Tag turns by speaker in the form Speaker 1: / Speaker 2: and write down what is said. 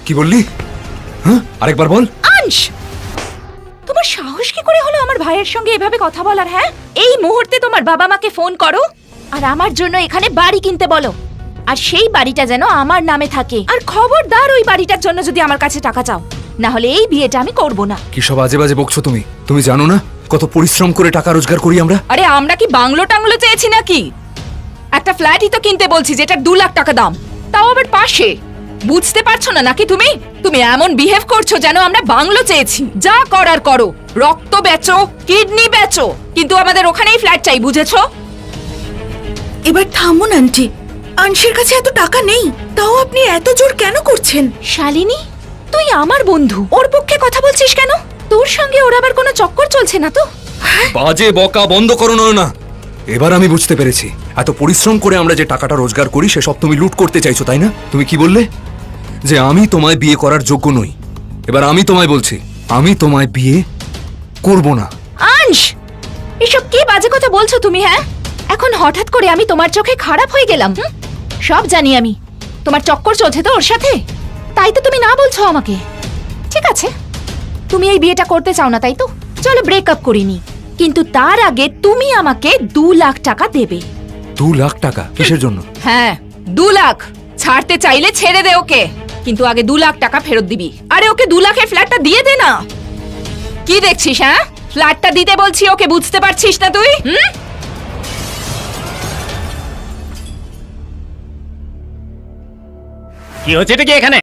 Speaker 1: কি বললি? হ্যাঁ, আরেকবার বল।
Speaker 2: আংশ, তোমার সাহস কি করে হলো আমার ভাইয়ের সঙ্গে এভাবে কথা বলার? হ্যাঁ, এই মুহূর্তে তোমার বাবা মাকে ফোন করো আর আমার জন্য এখানে বাড়ি কিনতে বলো, আর সেই বাড়িটা যেন আমার নামে থাকে। আর খবরদার ওই বাড়িটার জন্য যদি আমার কাছে টাকা চাও, না হলে এই বিয়েটা আমি করব না।
Speaker 1: কি সব আজে বাজে বকছো তুমি? তুমি জানো না কত পরিশ্রম করে টাকা রোজগার করি আমরা?
Speaker 2: আরে আমরা কি বাংলো টাংলো চেয়েছি নাকি? একটা ফ্ল্যাটই তো কিনতে বলছি যেটা 2 লাখ টাকা দাম, তাও আবার পাশে। বুঝতে পারছো না নাকি তুমি? তুমি এমন বিহেভ করছো যেন আমরা বাংলো চেয়েছি। যা করার করো, রক্ত বেচো, কিডনি বেচো, কিন্তু আমাদের ওখানেই ফ্ল্যাট চাই, বুঝেছো?
Speaker 3: এবার থামুন আন্টি, আংশের কাছে এত টাকা নেই, তাও আপনি এত জোর কেন করছেন?
Speaker 2: শালিনী, তুই আমার বন্ধু, ওর পক্ষে কথা বলছিস কেন? তোর সঙ্গে ওর আবার কোনো চক্কর চলছে না তো?
Speaker 1: বাজে বকা বন্ধ করো না। এবার আমি বুঝতে পেরেছি, এত পরিশ্রম করে আমরা যে টাকাটা রোজগার করি সেসব তুমি লুট করতে চাইছো, তাই না? তুমি কি বললে? যে আমি তোমায় বিয়ে করার যোগ্য নই। এবার আমি তোমায় বলছি, আমি তোমায় বিয়ে করব না।
Speaker 2: আংশ, এসব কি বাজে কথা বলছো তুমি? হ্যাঁ, এখন হঠাৎ করে আমি তোমার চোখে খারাপ হয়ে গেলাম? সব জানি আমি, তোমার চক্কর চলছে তো ওর সাথে, তাই তো তুমি না বলছো আমাকে। ঠিক আছে, তুমি এই বিয়েটা করতে চাও না, তাই তো? চলো ব্রেকআপ করিনি, কিন্তু তার আগে তুমি আমাকে 2 লাখ টাকা দেবে।
Speaker 1: 2 লাখ টাকা কিসের জন্য?
Speaker 2: হ্যাঁ, 2 লাখ। ছাড়তে চাইলে ছেড়ে দে ওকে, কিন্তু আগে 2 লাখ টাকা ফেরত দিবি। আরে ওকে 2 লাখের ফ্ল্যাটটা দিয়ে দে না। কি দেখছিস? হ্যাঁ, ফ্ল্যাটটা দিতে বলছি ওকে, বুঝতে পারছিস না তুই?
Speaker 4: কি হচ্ছে এটা কি এখানে?